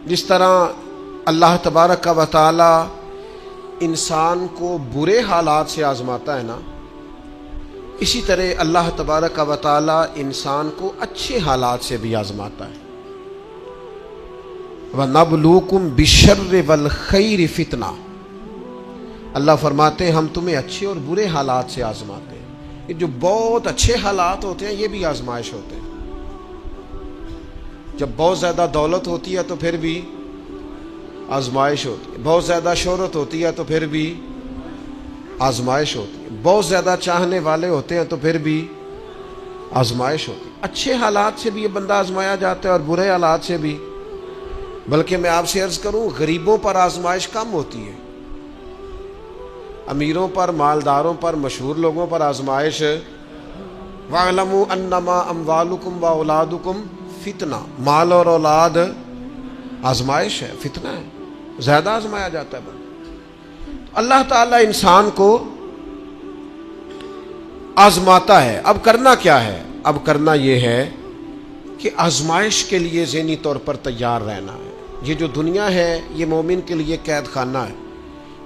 جس طرح اللہ تبارک و تعالی انسان کو برے حالات سے آزماتا ہے نا، اسی طرح اللہ تبارک و تعالی انسان کو اچھے حالات سے بھی آزماتا ہے۔ وَنَبْلُوكُمْ بِالشَّرِّ وَالْخَيْرِ فِتْنَةً، اللہ فرماتے ہیں ہم تمہیں اچھے اور برے حالات سے آزماتے ہیں۔ یہ جو بہت اچھے حالات ہوتے ہیں یہ بھی آزمائش ہوتے ہیں۔ جب بہت زیادہ دولت ہوتی ہے تو پھر بھی آزمائش ہوتی ہے، بہت زیادہ شہرت ہوتی ہے تو پھر بھی آزمائش ہوتی ہے، بہت زیادہ چاہنے والے ہوتے ہیں تو پھر بھی آزمائش ہوتی ہے۔ اچھے حالات سے بھی یہ بندہ آزمایا جاتا ہے اور برے حالات سے بھی۔ بلکہ میں آپ سے عرض کروں، غریبوں پر آزمائش کم ہوتی ہے، امیروں پر، مالداروں پر، مشہور لوگوں پر آزمائش۔ وَاعْلَمُوا أَنَّمَا أَمْوَالُكُمْ وَأَوْلَادُكُمْ فتنہ، مال اور اولاد آزمائش ہے، فتنہ ہے، زیادہ آزمایا جاتا ہے بندہ۔ اللہ تعالیٰ انسان کو آزماتا ہے۔ اب کرنا کیا ہے؟ اب کرنا یہ ہے کہ آزمائش کے لیے ذہنی طور پر تیار رہنا ہے۔ یہ جو دنیا ہے یہ مومن کے لیے قید خانہ ہے۔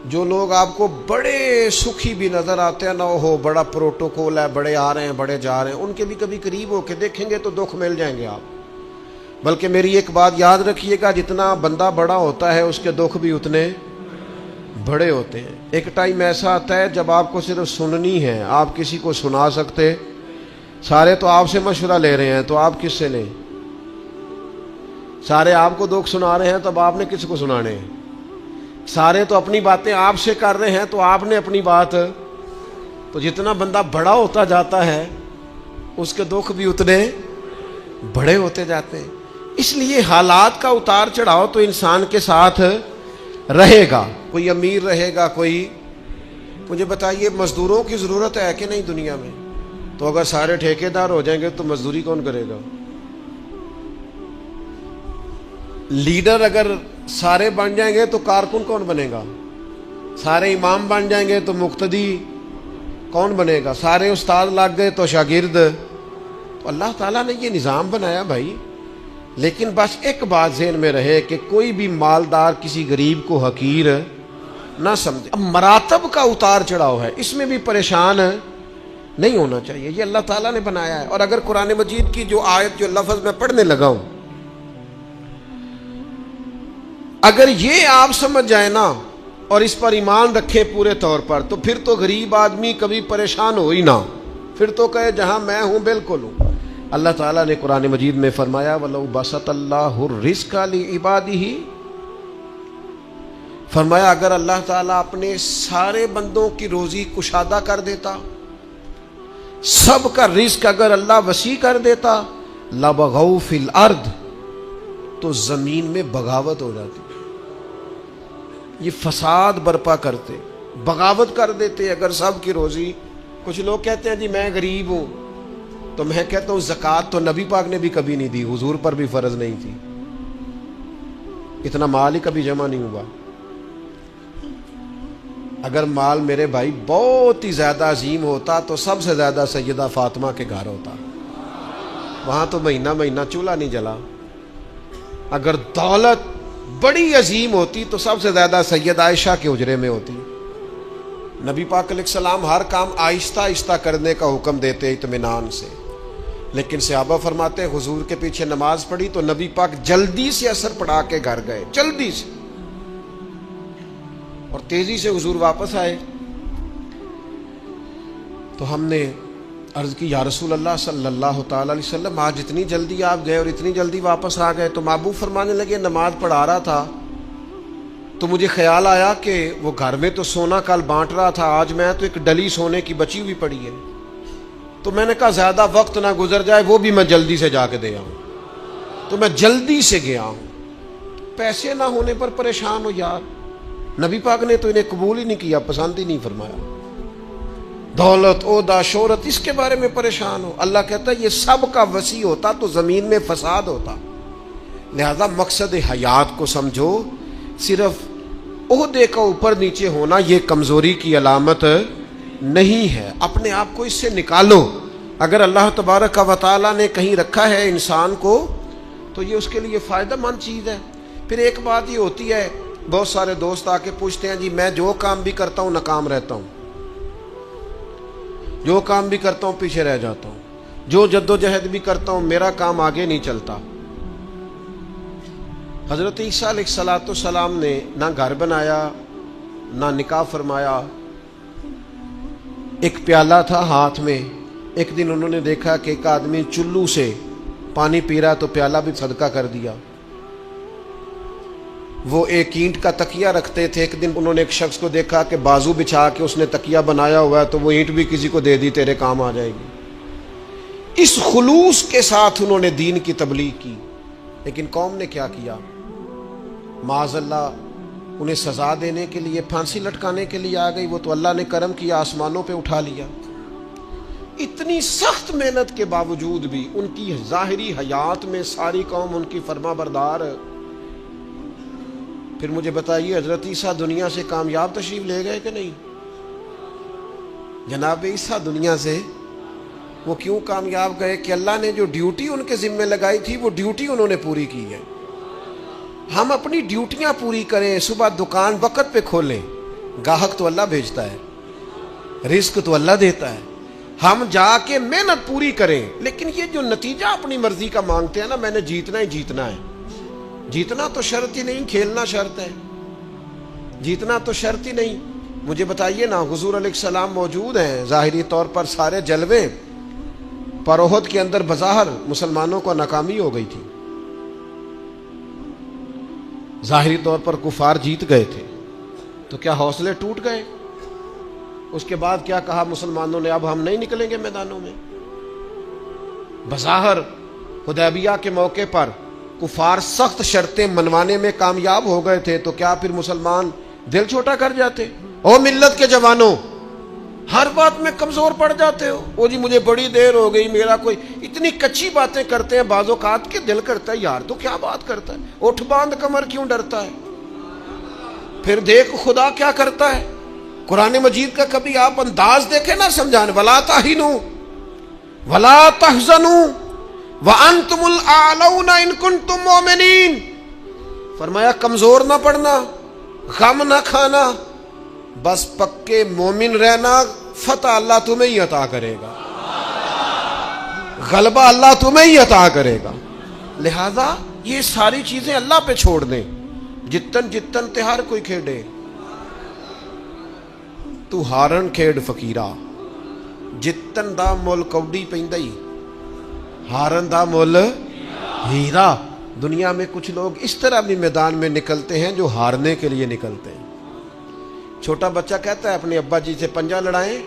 جو لوگ آپ کو بڑے سکھی بھی نظر آتے ہیں نا، ہو بڑا پروٹوکول ہے، بڑے آ رہے ہیں، بڑے جا رہے ہیں، ان کے بھی کبھی قریب ہو کے دیکھیں گے تو دکھ مل جائیں گے آپ۔ بلکہ میری ایک بات یاد رکھیے گا، جتنا بندہ بڑا ہوتا ہے اس کے دکھ بھی اتنے بڑے ہوتے ہیں۔ ایک ٹائم ایسا آتا ہے جب آپ کو صرف سننی ہے، آپ کسی کو سنا سکتے، سارے تو آپ سے مشورہ لے رہے ہیں تو آپ کس سے لیں؟ سارے آپ کو دکھ سنا رہے ہیں تو اب آپ نے کس کو سنانے ہیں؟ سارے تو اپنی باتیں آپ سے کر رہے ہیں تو آپ نے اپنی بات۔ تو جتنا بندہ بڑا ہوتا جاتا ہے اس کے دکھ بھی اتنے بڑے ہوتے جاتے ہیں۔ اس لیے حالات کا اتار چڑھاؤ تو انسان کے ساتھ رہے گا، کوئی امیر رہے گا، کوئی۔ مجھے بتائیے مزدوروں کی ضرورت ہے کہ نہیں دنیا میں؟ تو اگر سارے ٹھیکیدار ہو جائیں گے تو مزدوری کون کرے گا؟ لیڈر اگر سارے بن جائیں گے تو کارکن کون بنے گا؟ سارے امام بن جائیں گے تو مقتدی کون بنے گا؟ سارے استاد لگ گئے تو شاگرد۔ تو اللہ تعالیٰ نے یہ نظام بنایا بھائی، لیکن بس ایک بات ذہن میں رہے کہ کوئی بھی مالدار کسی غریب کو حقیر نہ سمجھے۔ اب مراتب کا اتار چڑھاؤ ہے، اس میں بھی پریشان نہیں ہونا چاہیے، یہ اللہ تعالیٰ نے بنایا ہے۔ اور اگر قرآن مجید کی جو آیت جو لفظ میں پڑھنے لگا ہوں، اگر یہ آپ سمجھ جائیں نا اور اس پر ایمان رکھیں پورے طور پر، تو پھر تو غریب آدمی کبھی پریشان ہو ہی نہ، پھر تو کہے جہاں میں ہوں بالکل ہوں۔ اللہ تعالیٰ نے قرآن مجید میں فرمایا وَلَوْ بَسَطَ اللَّهُ الرِّزْقَ لِعِبَادِهِ، فرمایا اگر اللہ تعالیٰ اپنے سارے بندوں کی روزی کشادہ کر دیتا، سب کا رزق اگر اللہ وسیع کر دیتا، لَبَغَوْا فِي الْأَرْضِ، تو زمین میں بغاوت ہو جاتی، یہ فساد برپا کرتے، بغاوت کر دیتے اگر سب کی روزی۔ کچھ لوگ کہتے ہیں جی میں غریب ہوں، تو میں کہتا ہوں زکوٰۃ تو نبی پاک نے بھی کبھی نہیں دی، حضور پر بھی فرض نہیں تھی، اتنا مال ہی کبھی جمع نہیں ہوا۔ اگر مال میرے بھائی بہت ہی زیادہ عظیم ہوتا تو سب سے زیادہ سیدہ فاطمہ کے گھر ہوتا، وہاں تو مہینہ مہینہ چولہا نہیں جلا۔ اگر دولت بڑی عظیم ہوتی تو سب سے زیادہ سید عائشہ کے حجرے میں ہوتی۔ نبی پاک علیہ السلام ہر کام آہستہ آہستہ کرنے کا حکم دیتے اطمینان سے، لیکن صحابہ فرماتے ہیں حضور کے پیچھے نماز پڑھی تو نبی پاک جلدی سے اثر پڑھا کے گھر گئے، جلدی سے، اور تیزی سے حضور واپس آئے۔ تو ہم نے عرض کی یا رسول اللہ صلی اللہ تعالی علیہ وسلم آج اتنی جلدی آپ گئے اور اتنی جلدی واپس آ گئے؟ تو محبوب فرمانے لگے نماز پڑھا رہا تھا تو مجھے خیال آیا کہ وہ گھر میں تو سونا کل بانٹ رہا تھا، آج میں تو ایک ڈلی سونے کی بچی ہوئی پڑی ہے، تو میں نے کہا زیادہ وقت نہ گزر جائے، وہ بھی میں جلدی سے جا کے دے آؤں، تو میں جلدی سے گیا ہوں۔ پیسے نہ ہونے پر پریشان ہو یار، نبی پاک نے تو انہیں قبول ہی نہیں کیا، پسند ہی نہیں فرمایا۔ دولت، عہدہ، شہرت، اس کے بارے میں پریشان ہو، اللہ کہتا ہے یہ سب کا وسیع ہوتا تو زمین میں فساد ہوتا۔ لہذا مقصد حیات کو سمجھو، صرف عہدے کا اوپر نیچے ہونا یہ کمزوری کی علامت نہیں ہے، اپنے آپ کو اس سے نکالو۔ اگر اللہ تبارک و تعالیٰ نے کہیں رکھا ہے انسان کو تو یہ اس کے لیے فائدہ مند چیز ہے۔ پھر ایک بات یہ ہوتی ہے، بہت سارے دوست آ کے پوچھتے ہیں جی میں جو کام بھی کرتا ہوں ناکام رہتا ہوں، جو کام بھی کرتا ہوں پیچھے رہ جاتا ہوں، جو جدوجہد بھی کرتا ہوں میرا کام آگے نہیں چلتا۔ حضرت عیسیٰ علیہ السلام نے نہ گھر بنایا نہ نکاح فرمایا، ایک پیالہ تھا ہاتھ میں، ایک دن انہوں نے دیکھا کہ ایک آدمی چلو سے پانی پی رہا تو پیالہ بھی صدقہ کر دیا۔ وہ ایک اینٹ کا تکیہ رکھتے تھے، ایک دن انہوں نے ایک شخص کو دیکھا کہ بازو بچھا کے اس نے تکیہ بنایا ہوا ہے تو وہ اینٹ بھی کسی کو دے دی، تیرے کام آ جائے گی۔ اس خلوص کے ساتھ انہوں نے دین کی تبلیغ کی، لیکن قوم نے کیا کیا؟ معاذ اللہ انہیں سزا دینے کے لیے، پھانسی لٹکانے کے لیے آ گئی۔ وہ تو اللہ نے کرم کیا، آسمانوں پہ اٹھا لیا۔ اتنی سخت محنت کے باوجود بھی ان کی ظاہری حیات میں ساری قوم ان کی فرما بردار۔ پھر مجھے بتائیے حضرت عیسیٰ دنیا سے کامیاب تشریف لے گئے کہ نہیں؟ جناب عیسیٰ دنیا سے وہ کیوں کامیاب گئے کہ اللہ نے جو ڈیوٹی ان کے ذمہ لگائی تھی وہ ڈیوٹی انہوں نے پوری کی ہے۔ ہم اپنی ڈیوٹیاں پوری کریں، صبح دکان وقت پہ کھولیں، گاہک تو اللہ بھیجتا ہے، رزق تو اللہ دیتا ہے، ہم جا کے محنت پوری کریں۔ لیکن یہ جو نتیجہ اپنی مرضی کا مانگتے ہیں نا، میں نے جیتنا ہی جیتنا ہے، جیتنا تو شرط ہی نہیں، کھیلنا شرط ہے، جیتنا تو شرط ہی نہیں۔ مجھے بتائیے نا، حضور علیہ السلام موجود ہیں، ظاہری طور پر سارے جلوے، پر احد کے اندر بظاہر مسلمانوں کو ناکامی ہو گئی تھی، ظاہری طور پر کفار جیت گئے تھے، تو کیا حوصلے ٹوٹ گئے؟ اس کے بعد کیا کہا مسلمانوں نے؟ اب ہم نہیں نکلیں گے میدانوں میں۔ بظاہر حدیبیہ کے موقع پر کفار سخت شرطیں منوانے میں کامیاب ہو گئے تھے، تو کیا پھر مسلمان دل چھوٹا کر جاتے؟ او ملت کے جوانوں، ہر بات میں کمزور پڑ جاتے ہو۔ او جی مجھے بڑی دیر ہو گئی، میرا کوئی اتنی کچی باتیں کرتے ہیں، بعض اوقات کے دل کرتا ہے یار تو کیا بات کرتا ہے، اٹھ باندھ کمر کیوں ڈرتا ہے؟ پھر دیکھ خدا کیا کرتا ہے۔ قرآن مجید کا کبھی آپ انداز دیکھیں نا سمجھانے، وَلَا تَهِنُوا وَلَا تَحْزَنُوا وَأَنْتُمُ الْأَعْلَوْنَ إِن كُنتُم مُؤْمِنِينَ۔ فرمایا کمزور نہ پڑنا، غم نہ کھانا، بس پکے مومن رہنا، فتح اللہ تمہیں ہی عطا کرے گا، غلبہ اللہ تمہیں ہی عطا کرے گا۔ لہذا یہ ساری چیزیں اللہ پہ چھوڑ دیں۔ جتن جتن تہار کوئی کھیڑے، تو ہارن کھیڑ فقیرہ، جتن دا مول کوڈی پیندائی، ہارن دا مول ہیرا۔ دنیا میں کچھ لوگ اس طرح بھی میدان میں نکلتے ہیں جو ہارنے کے لیے نکلتے ہیں۔ چھوٹا بچہ کہتا ہے اپنے ابا جی سے پنجہ لڑائیں،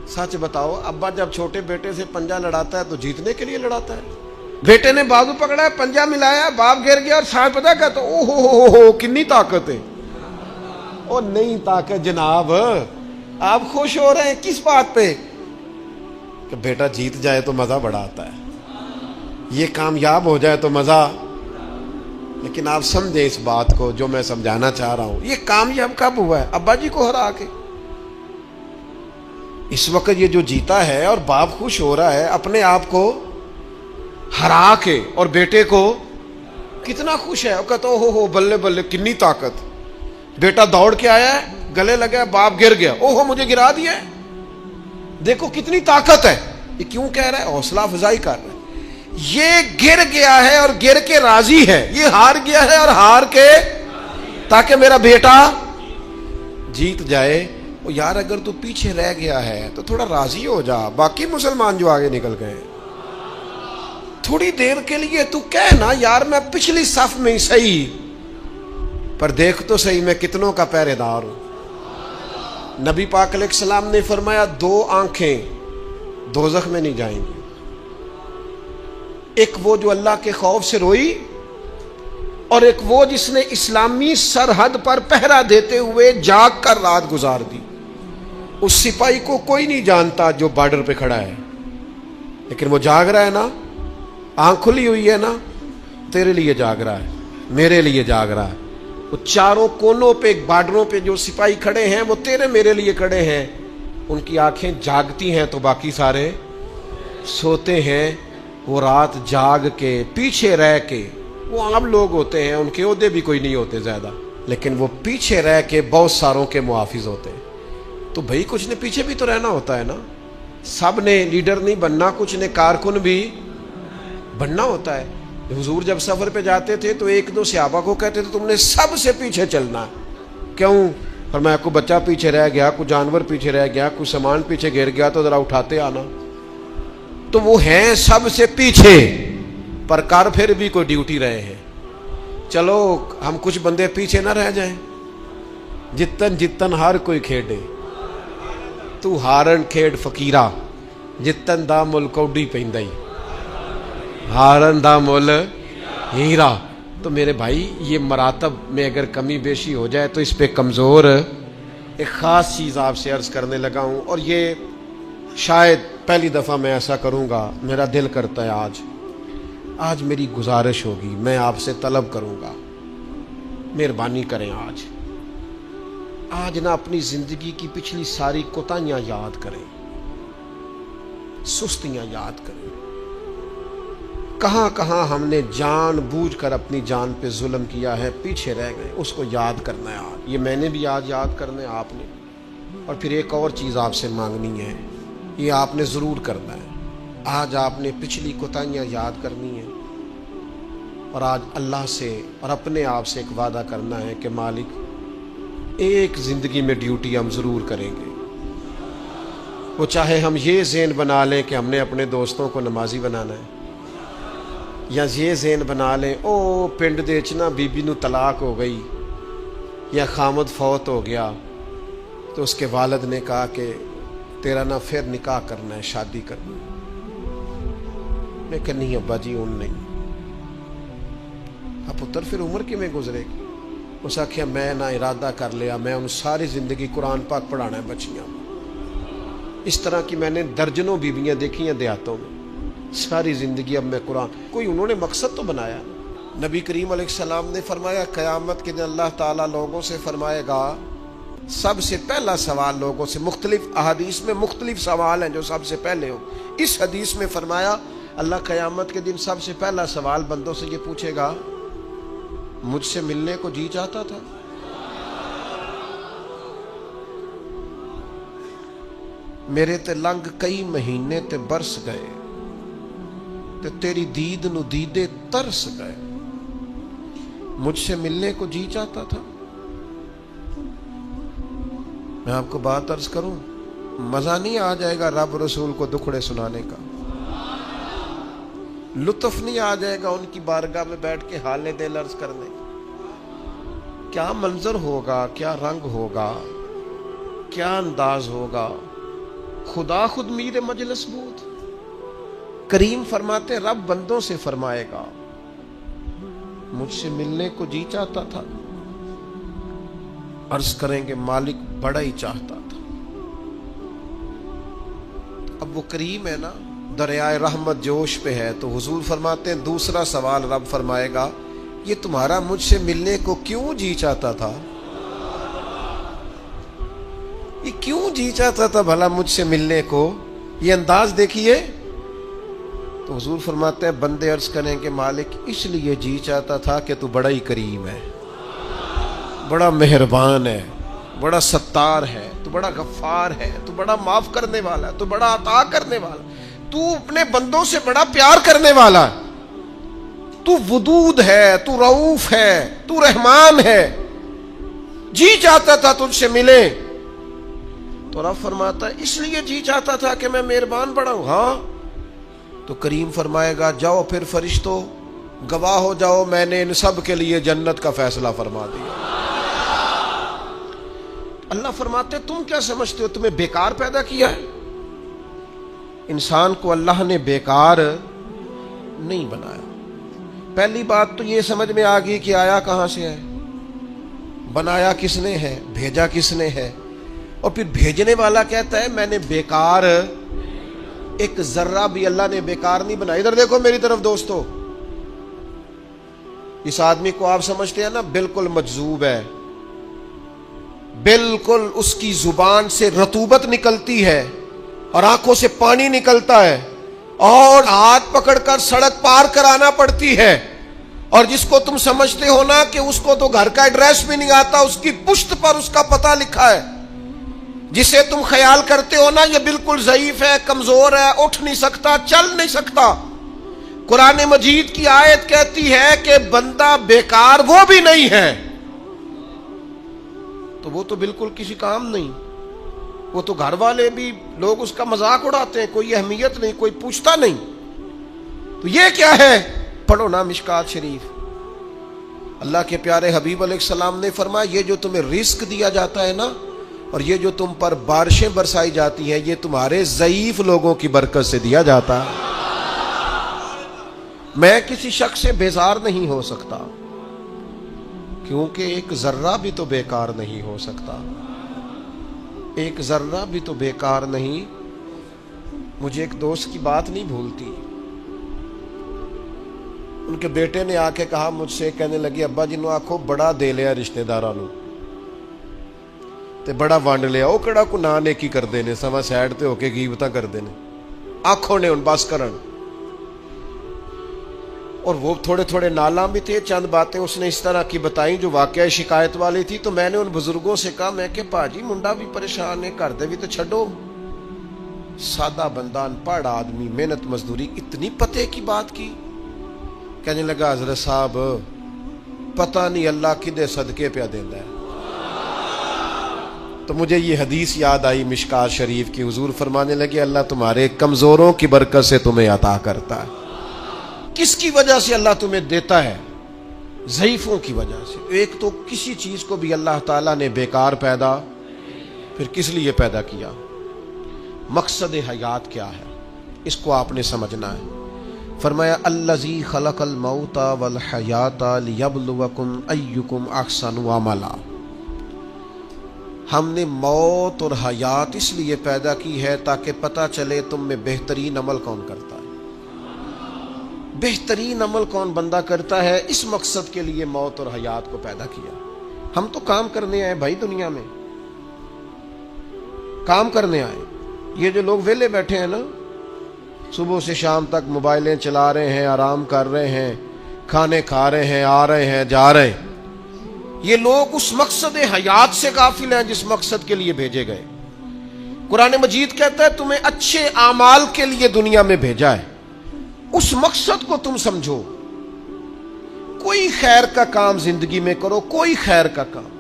سچ بتاؤ ابا جب چھوٹے بیٹے سے پنجہ لڑاتا ہے تو جیتنے کے لیے لڑاتا ہے؟ بیٹے نے بازو پکڑا ہے، پنجہ ملایا، باپ گر گیا اور صاحب پتہ کہتا او ہو کنی طاقت ہے۔ اور نہیں طاقت جناب، آپ خوش ہو رہے ہیں کس بات پہ؟ کہ بیٹا جیت جائے تو مزہ بڑا آتا ہے، یہ کامیاب ہو جائے تو مزہ۔ لیکن آپ سمجھیں اس بات کو جو میں سمجھانا چاہ رہا ہوں، یہ کامیاب کب ہوا ہے؟ ابا جی کو ہرا کے۔ اس وقت یہ جو جیتا ہے اور باپ خوش ہو رہا ہے اپنے آپ کو ہرا کے، اور بیٹے کو کتنا خوش ہے، وہ کہتا ہو بلے بلے کنی طاقت۔ بیٹا دوڑ کے آیا ہے، گلے لگا، باپ گر گیا، او ہو مجھے گرا دیا ہے، دیکھو کتنی طاقت ہے۔ یہ کیوں کہہ رہا ہے؟ حوصلہ افزائی کر رہا ہے۔ یہ گر گیا ہے اور گر کے راضی ہے، یہ ہار گیا ہے اور ہار کے تاکہ میرا بیٹا جیت جائے۔ وہ یار اگر تو پیچھے رہ گیا ہے تو تھوڑا راضی ہو جا، باقی مسلمان جو آگے نکل گئے تھوڑی دیر کے لیے تو کہنا یار میں پچھلی صف میں ہی صحیح، پر دیکھ تو صحیح میں کتنوں کا پہرے دار ہوں۔ نبی پاک علیہ السلام نے فرمایا 2 آنکھیں دوزخ میں نہیں جائیں گی، ایک وہ جو اللہ کے خوف سے روئی، اور ایک وہ جس نے اسلامی سرحد پر پہرا دیتے ہوئے جاگ کر رات گزار دی۔ اس سپاہی کو کوئی نہیں جانتا جو بارڈر پہ کھڑا ہے، لیکن وہ جاگ رہا ہے نا، آنکھ کھلی ہوئی ہے نا، تیرے لیے جاگ رہا ہے، میرے لیے جاگ رہا ہے۔ وہ چاروں کونوں پہ بارڈروں پہ جو سپاہی کھڑے ہیں وہ تیرے میرے لیے کھڑے ہیں، ان کی آنکھیں جاگتی ہیں تو باقی سارے سوتے ہیں۔ وہ رات جاگ کے پیچھے رہ کے وہ عام لوگ ہوتے ہیں، ان کے عہدے بھی کوئی نہیں ہوتے زیادہ، لیکن وہ پیچھے رہ کے بہت ساروں کے محافظ ہوتے ہیں۔ تو بھائی کچھ نے پیچھے بھی تو رہنا ہوتا ہے نا، سب نے لیڈر نہیں بننا، کچھ نے کارکن بھی بننا ہوتا ہے۔ حضور جب سفر پہ جاتے تھے تو ایک دو صحابہ کو کہتے تھے تم نے سب سے پیچھے چلنا ہے۔ کیوں؟ فرمایا کوئی بچہ پیچھے رہ گیا، کوئی جانور پیچھے رہ گیا، کوئی سامان پیچھے گر گیا تو ذرا اٹھاتے آنا۔ تو وہ ہیں سب سے پیچھے، پر کر پھر بھی کوئی ڈیوٹی رہے ہیں۔ چلو ہم کچھ بندے پیچھے نہ رہ جائیں، جتن جتن ہر کوئی کھیڈے، تو ہارن کھیڈ فقیرہ، جتن دا مل کوڈی پیندائی، ہارن دا مل ہیرا۔ تو میرے بھائی یہ مراتب میں اگر کمی بیشی ہو جائے تو اس پہ کمزور ایک خاص چیز آپ سے عرض کرنے لگا ہوں، اور یہ شاید پہلی دفعہ میں ایسا کروں گا۔ میرا دل کرتا ہے آج میری گزارش ہوگی، میں آپ سے طلب کروں گا، مہربانی کریں آج نہ اپنی زندگی کی پچھلی ساری کوتاہیاں یاد کریں، سستیاں یاد کریں، کہاں کہاں ہم نے جان بوجھ کر اپنی جان پہ ظلم کیا ہے، پیچھے رہ گئے، اس کو یاد کرنا ہے آج۔ یہ میں نے بھی آج یاد کرنا ہے، آپ نے۔ اور پھر ایک اور چیز آپ سے مانگنی ہے، یہ آپ نے ضرور کرنا ہے۔ آج آپ نے پچھلی کوتاہیاں یاد کرنی ہے، اور آج اللہ سے اور اپنے آپ سے ایک وعدہ کرنا ہے کہ مالک ایک زندگی میں ڈیوٹی ہم ضرور کریں گے، وہ چاہے ہم یہ ذہن بنا لیں کہ ہم نے اپنے دوستوں کو نمازی بنانا ہے، یا یہ ذہن بنا لیں او پنڈ دے وچ نا بی بی نو طلاق ہو گئی یا خامد فوت ہو گیا تو اس کے والد نے کہا کہ تیرا نا پھر نکاح کرنا ہے، شادی کرنا ہے۔ میں کہ نہیں ابا جی ان نہیں۔ اب پتر پھر عمر کی میں گزرے گی؟ اس آخیا میں نہ ارادہ کر لیا، میں ان ساری زندگی قرآن پاک پڑھانا ہے بچیاں۔ اس طرح کی میں نے درجنوں بیویاں دیکھی ہیں دیہاتوں میں، ساری زندگی اب میں قرآن۔ کوئی انہوں نے مقصد تو بنایا۔ نبی کریم علیہ السلام نے فرمایا قیامت کے دن اللہ تعالیٰ لوگوں سے فرمائے گا، سب سے پہلا سوال لوگوں سے، مختلف احادیث میں مختلف سوال ہیں جو سب سے پہلے ہو۔ اس حدیث میں فرمایا اللہ قیامت کے دن سب سے پہلا سوال بندوں سے یہ پوچھے گا، مجھ سے ملنے کو جی چاہتا تھا؟ میرے تے لنگ کئی مہینے تے برس گئے تے تیری دید نو دیدے ترس گئے، مجھ سے ملنے کو جی چاہتا تھا؟ میں آپ کو بات عرض کروں، مزہ نہیں آ جائے گا رب رسول کو دکھڑے سنانے کا؟ لطف نہیں آ جائے گا ان کی بارگاہ میں بیٹھ کے حال دل عرض کرنے؟ کیا منظر ہوگا، کیا رنگ ہوگا، کیا انداز ہوگا؟ خدا خود میر مجلس بود۔ کریم فرماتے رب بندوں سے فرمائے گا مجھ سے ملنے کو جی چاہتا تھا؟ عرض کریں گے مالک بڑا ہی چاہتا تھا۔ اب وہ کریم ہے نا، دریائے رحمت جوش پہ ہے، تو حضور فرماتے ہیں دوسرا سوال رب فرمائے گا یہ تمہارا مجھ سے ملنے کو کیوں جی چاہتا تھا؟ یہ کیوں جی چاہتا تھا بھلا مجھ سے ملنے کو؟ یہ انداز دیکھیے۔ تو حضور فرماتے ہیں بندے عرض کریں کہ مالک اس لیے جی چاہتا تھا کہ تو بڑا ہی کریم ہے، بڑا مہربان ہے، بڑا ستار ہے، تو بڑا غفار ہے، تو بڑا معاف کرنے والا ہے، تو بڑا عطا کرنے والا، تو اپنے بندوں سے بڑا پیار کرنے والا ہے، تو ودود ہے، تو رؤوف ہے، تو رحمان ہے، جی چاہتا تھا تجھ سے ملے۔ تو رب فرماتا ہے اس لیے جی چاہتا تھا کہ میں مہربان بڑا ہوں؟ ہاں۔ تو کریم فرمائے گا جاؤ پھر فرشتوں گواہ ہو جاؤ، میں نے ان سب کے لیے جنت کا فیصلہ فرما دیا۔ اللہ فرماتے تم کیا سمجھتے ہو تمہیں بیکار پیدا کیا ہے؟ انسان کو اللہ نے بیکار نہیں بنایا۔ پہلی بات تو یہ سمجھ میں آ گئی کہ آیا کہاں سے ہے، بنایا کس نے ہے، بھیجا کس نے ہے، اور پھر بھیجنے والا کہتا ہے میں نے بیکار، ایک ذرہ بھی اللہ نے بیکار نہیں بنایا۔ ادھر دیکھو میری طرف دوستو، اس آدمی کو آپ سمجھتے ہیں نا بالکل مجذوب ہے، بالکل اس کی زبان سے رطوبت نکلتی ہے اور آنکھوں سے پانی نکلتا ہے اور ہاتھ پکڑ کر سڑک پار کرانا پڑتی ہے، اور جس کو تم سمجھتے ہو نا کہ اس کو تو گھر کا ایڈریس بھی نہیں آتا، اس کی پشت پر اس کا پتہ لکھا ہے، جسے تم خیال کرتے ہو نا یہ بالکل ضعیف ہے، کمزور ہے، اٹھ نہیں سکتا، چل نہیں سکتا، قرآن مجید کی آیت کہتی ہے کہ بندہ بیکار وہ بھی نہیں ہے، تو وہ تو بالکل کسی کام نہیں، وہ تو گھر والے بھی لوگ اس کا مذاق اڑاتے ہیں، کوئی اہمیت نہیں، کوئی پوچھتا نہیں۔ تو یہ کیا ہے؟ پڑھو نا مشکات شریف۔ اللہ کے پیارے حبیب علیہ السلام نے فرمایا یہ جو تمہیں رزق دیا جاتا ہے نا، اور یہ جو تم پر بارشیں برسائی جاتی ہیں، یہ تمہارے ضعیف لوگوں کی برکت سے دیا جاتا ہے۔ میں کسی شخص سے بیزار نہیں ہو سکتا، کیونکہ ایک ذرہ بھی تو بیکار نہیں ہو سکتا، ایک ذرہ بھی تو بیکار نہیں۔ مجھے ایک دوست کی بات نہیں بھولتی، ان کے بیٹے نے آ کے کہا مجھ سے، کہنے لگے ابا جی نو آکھو بڑا دے لیا رشتے داراں نو تے بڑا ونڈ لیا، وہ کہڑا کو نہ نیکی کردے نے، سوا سائڈ تے ہو کے غیبتاں کردے نے، آنکھوں نے ان بس کرن۔ اور وہ تھوڑے تھوڑے نالاں بھی تھے، چند باتیں اس نے اس طرح کی بتائیں جو واقعہ شکایت والی تھی۔ تو میں نے ان بزرگوں سے کہا، میں کہ پاجی منڈا بھی پریشان ہے، گھر دے بھی تو چھڈو، سادہ بندہ انپڑھ آدمی محنت مزدوری، اتنی پتے کی بات کی؟ کہنے لگا حضرت صاحب پتہ نہیں اللہ کدے صدقے پہ دیندا ہے۔ تو مجھے یہ حدیث یاد آئی مشکات شریف کی، حضور فرمانے لگے اللہ تمہارے کمزوروں کی برکت سے تمہیں عطا کرتا ہے۔ کس کی وجہ سے اللہ تمہیں دیتا ہے؟ ضعیفوں کی وجہ سے۔ ایک تو کسی چیز کو بھی اللہ تعالیٰ نے بیکار پیدا پھر کس لیے پیدا کیا؟ مقصد حیات کیا ہے، اس کو آپ نے سمجھنا ہے۔ فرمایا الذی خلق الموت والحیات لیبلوکم ایکم احسن عملا، ہم نے موت اور حیات اس لیے پیدا کی ہے تاکہ پتہ چلے تم میں بہترین عمل کون کرتا ہے، بہترین عمل کون بندہ کرتا ہے۔ اس مقصد کے لیے موت اور حیات کو پیدا کیا۔ ہم تو کام کرنے آئے بھائی، دنیا میں کام کرنے آئے۔ یہ جو لوگ ویلے بیٹھے ہیں نا، صبح سے شام تک موبائلیں چلا رہے ہیں، آرام کر رہے ہیں، کھانے کھا رہے ہیں، آ رہے ہیں جا رہے ہیں، یہ لوگ اس مقصد حیات سے غافل ہیں جس مقصد کے لیے بھیجے گئے۔ قرآن مجید کہتا ہے تمہیں اچھے اعمال کے لیے دنیا میں بھیجا ہے، اس مقصد کو تم سمجھو۔ کوئی خیر کا کام زندگی میں کرو، کوئی خیر کا کام۔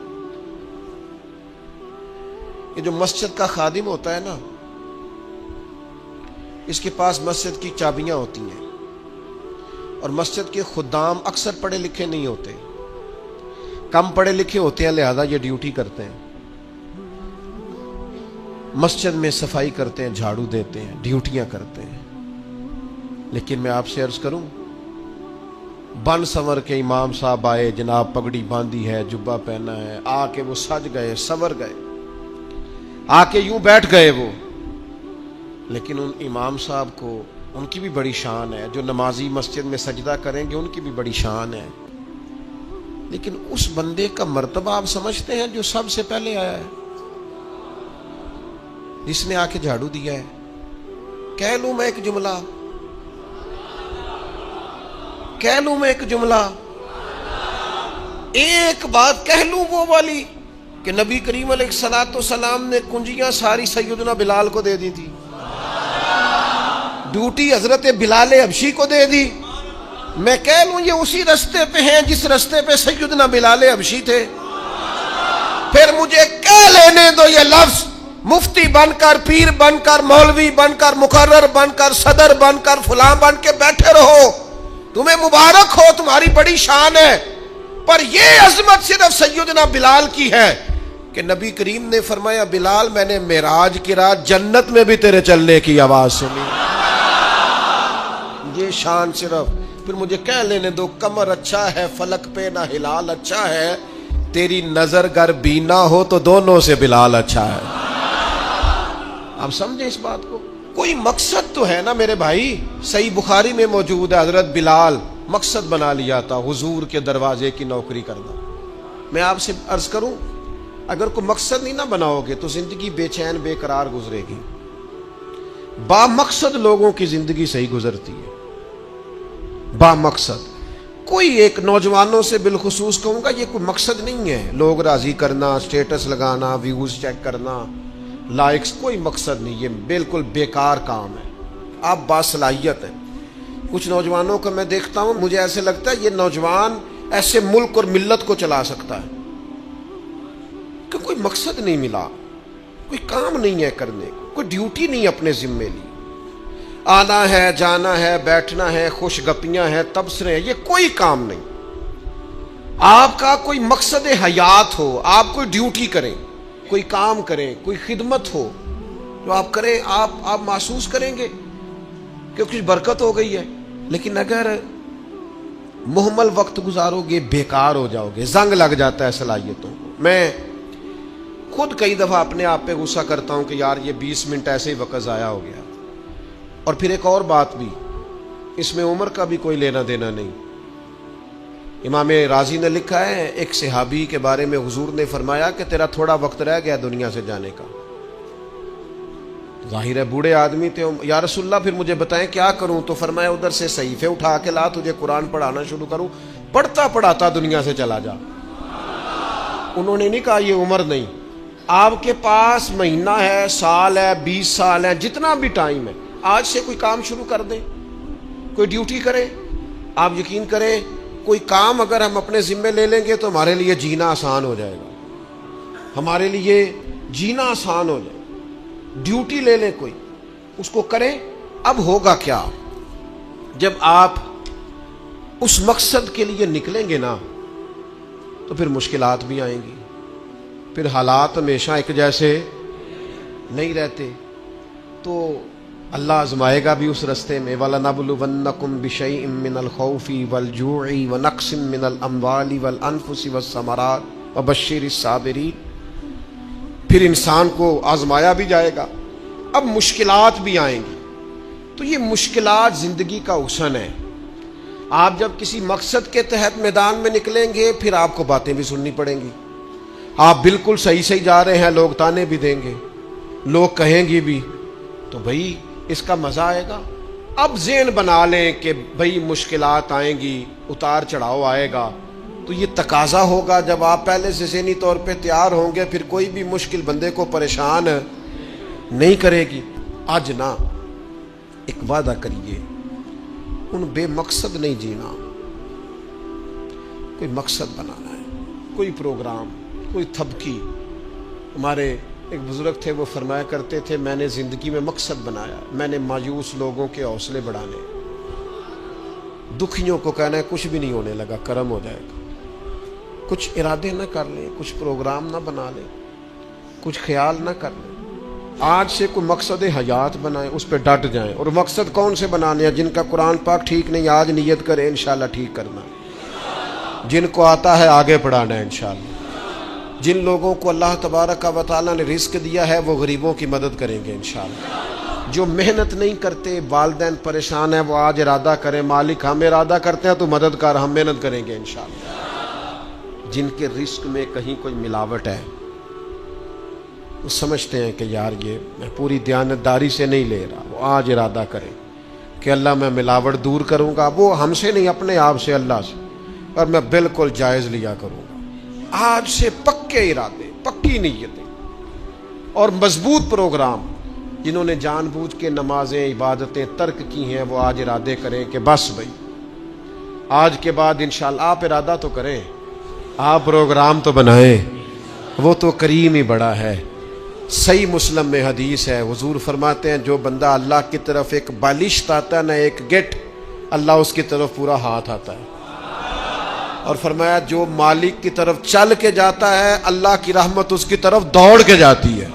یہ جو مسجد کا خادم ہوتا ہے نا، اس کے پاس مسجد کی چابیاں ہوتی ہیں، اور مسجد کے خدام اکثر پڑھے لکھے نہیں ہوتے، کم پڑھے لکھے ہوتے ہیں، لہذا یہ ڈیوٹی کرتے ہیں، مسجد میں صفائی کرتے ہیں، جھاڑو دیتے ہیں، ڈیوٹیاں کرتے ہیں۔ لیکن میں آپ سے عرض کروں، بن سنور کے امام صاحب آئے، جناب پگڑی باندھی ہے، جبہ پہنا ہے، آ کے وہ سج گئے، سنور گئے، آ کے یوں بیٹھ گئے وہ، لیکن ان امام صاحب کو ان کی بھی بڑی شان ہے، جو نمازی مسجد میں سجدہ کریں گے ان کی بھی بڑی شان ہے، لیکن اس بندے کا مرتبہ آپ سمجھتے ہیں جو سب سے پہلے آیا ہے، جس نے آ کے جھاڑو دیا ہے؟ کہہ لوں میں ایک جملہ، کہہ لوں میں ایک جملہ، ایک بات کہہ لوں وہ والی کہ نبی کریم علیہ الصلوۃ والسلام نے کنجیاں ساری سیدنا بلال کو دے دی تھی، ڈیوٹی حضرت بلال حبشی کو دے دی۔ میں کہہ لوں یہ اسی رستے پہ ہیں جس رستے پہ سیدنا بلال حبشی تھے؟ پھر مجھے کہہ لینے دو یہ لفظ، مفتی بن کر، پیر بن کر، مولوی بن کر، مقرر بن کر، صدر بن کر، فلاں بن کے بیٹھے رہو، تمہیں مبارک ہو، تمہاری بڑی شان ہے، پر یہ عظمت صرف سیدنا بلال کی ہے کہ نبی کریم نے فرمایا بلال میں نے معراج کی رات جنت میں بھی تیرے چلنے کی آواز سنی، یہ شان صرف۔ پھر مجھے کہہ لینے دو کمر اچھا ہے، فلک پہ نہ ہلال اچھا ہے، تیری نظر گر بینا ہو تو دونوں سے بلال اچھا ہے۔ آپ سمجھیں اس بات کو، کوئی مقصد تو ہے نا میرے بھائی۔ صحیح بخاری میں موجود ہے، حضرت بلال مقصد بنا لیا تھا حضور کے دروازے کی نوکری کرنا۔ میں آپ سے عرض کروں، اگر کوئی مقصد نہیں نہ بناؤ گے تو زندگی بے چین بے قرار گزرے گی۔ با مقصد لوگوں کی زندگی صحیح گزرتی ہے، با مقصد۔ کوئی ایک نوجوانوں سے بالخصوص کہوں گا، یہ کوئی مقصد نہیں ہے لوگ راضی کرنا، سٹیٹس لگانا، ویوز چیک کرنا، لائکس، کوئی مقصد نہیں، یہ بالکل بیکار کام ہے۔ آپ باصلاحیت ہیں۔ کچھ نوجوانوں کو میں دیکھتا ہوں، مجھے ایسے لگتا ہے یہ نوجوان ایسے ملک اور ملت کو چلا سکتا ہے، کہ کوئی مقصد نہیں ملا، کوئی کام نہیں ہے کرنے، کوئی ڈیوٹی نہیں اپنے ذمے لی، آنا ہے، جانا ہے، بیٹھنا ہے، خوش گپیاں ہیں، تبصرے ہیں، یہ کوئی کام نہیں۔ آپ کا کوئی مقصد حیات ہو، آپ کوئی ڈیوٹی کریں، کوئی کام کریں، کوئی خدمت ہو جو آپ کریں، آپ محسوس کریں گے کہ کچھ برکت ہو گئی ہے۔ لیکن اگر محمل وقت گزارو گے، بیکار ہو جاؤ گے، زنگ لگ جاتا ہے صلاحیتوں کو۔ میں خود کئی دفعہ اپنے آپ پہ غصہ کرتا ہوں کہ یار یہ 20 منٹ ایسے ہی وقت ضائع ہو گیا۔ اور پھر ایک اور بات بھی، اس میں عمر کا بھی کوئی لینا دینا نہیں۔ امام رازی نے لکھا ہے، ایک صحابی کے بارے میں حضور نے فرمایا کہ تیرا تھوڑا وقت رہ گیا دنیا سے جانے کا۔ ظاہر ہے بوڑھے آدمی تھے، یا رسول اللہ پھر مجھے بتائیں کیا کروں؟ تو فرمایا ادھر سے صحیفے اٹھا کے لا، تجھے قرآن پڑھانا شروع کروں، پڑھتا پڑھاتا دنیا سے چلا جا۔ انہوں نے نہیں کہا یہ عمر نہیں، آپ کے پاس مہینہ ہے، سال ہے، 20 سال ہے، جتنا بھی ٹائم ہے، آج سے کوئی کام شروع کر دیں، کوئی ڈیوٹی کریں۔ آپ یقین کریں کوئی کام اگر ہم اپنے ذمے لے لیں گے تو ہمارے لیے جینا آسان ہو جائے گا، ہمارے لیے جینا آسان ہو جائے گا۔ ڈیوٹی لے لیں کوئی، اس کو کریں۔ اب ہوگا کیا؟ جب آپ اس مقصد کے لیے نکلیں گے نا تو پھر مشکلات بھی آئیں گی، پھر حالات ہمیشہ ایک جیسے نہیں رہتے، تو اللہ آزمائے گا بھی اس رستے میں۔ وَلَنَبْلُوَنَّكُمْ بِشَيْءٍ مِّنَ الْخَوْفِ وَالْجُوعِ وَنَقْصٍ مِّنَ الْأَمْوَالِ وَالْأَنفُسِ وَالثَّمَرَاتِ وَبَشِّرِ الصَّابِرِينَ۔ پھر انسان کو آزمایا بھی جائے گا، اب مشکلات بھی آئیں گی۔ تو یہ مشکلات زندگی کا حسن ہے۔ آپ جب کسی مقصد کے تحت میدان میں نکلیں گے، پھر آپ کو باتیں بھی سننی پڑیں گی۔ آپ بالکل صحیح جا رہے ہیں، لوگ تانے بھی دیں گے، لوگ کہیں گی بھی، تو بھائی اس کا مزہ آئے گا۔ اب ذہن بنا لیں کہ بھائی مشکلات آئیں گی، اتار چڑھاؤ آئے گا، تو یہ تقاضا ہوگا جب آپ پہلے سے ذہنی طور پہ تیار ہوں گے، پھر کوئی بھی مشکل بندے کو پریشان نہیں کرے گی۔ آج نہ ایک وعدہ کریے، ان بے مقصد نہیں جینا، کوئی مقصد بنانا ہے، کوئی پروگرام، کوئی تھبکی۔ ہمارے ایک بزرگ تھے، وہ فرمایا کرتے تھے میں نے زندگی میں مقصد بنایا، میں نے مایوس لوگوں کے حوصلے بڑھانے، دکھیوں کو کہنا ہے کچھ بھی نہیں ہونے لگا، کرم ہو جائے گا۔ کچھ ارادے نہ کر لیں، کچھ پروگرام نہ بنا لیں، کچھ خیال نہ کر لیں، آج سے کوئی مقصد حیات بنائیں، اس پہ ڈٹ جائیں۔ اور مقصد کون سے بنانے ہیں؟ جن کا قرآن پاک ٹھیک نہیں، آج نیت کریں انشاءاللہ ٹھیک کرنا، جن کو آتا ہے آگے پڑھانا ہے انشاءاللہ۔ جن لوگوں کو اللہ تبارک و تعالیٰ نے رزق دیا ہے وہ غریبوں کی مدد کریں گے انشاءاللہ۔ جو محنت نہیں کرتے، والدین پریشان ہیں، وہ آج ارادہ کریں مالک ہم ارادہ کرتے ہیں تو مدد کر، ہم محنت کریں گے انشاءاللہ۔ جن کے رزق میں کہیں کوئی ملاوٹ ہے، وہ سمجھتے ہیں کہ یار یہ میں پوری دیانتداری سے نہیں لے رہا، وہ آج ارادہ کریں کہ اللہ میں ملاوٹ دور کروں گا، وہ ہم سے نہیں اپنے آپ سے، اللہ سے، اور میں بالکل جائز لیا کروں گا۔ آج سے پکے ارادے، پکی نیتیں اور مضبوط پروگرام۔ جنہوں نے جان بوجھ کے نمازیں، عبادتیں ترک کی ہیں، وہ آج ارادے کریں کہ بس بھائی آج کے بعد انشاءاللہ۔ آپ ارادہ تو کریں، آپ پروگرام تو بنائیں، وہ تو کریم ہی بڑا ہے۔ صحیح مسلم میں حدیث ہے، حضور فرماتے ہیں جو بندہ اللہ کی طرف ایک بالشت آتا ہے نہ ایک گٹ، اللہ اس کی طرف پورا ہاتھ آتا ہے۔ اور فرمایا جو مالک کی طرف چل کے جاتا ہے، اللہ کی رحمت اس کی طرف دوڑ کے جاتی ہے۔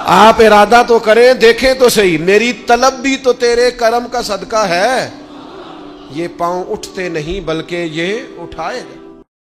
آپ ارادہ تو کریں، دیکھیں تو صحیح، میری طلب بھی تو تیرے کرم کا صدقہ ہے۔ یہ پاؤں اٹھتے نہیں بلکہ یہ اٹھائے گا۔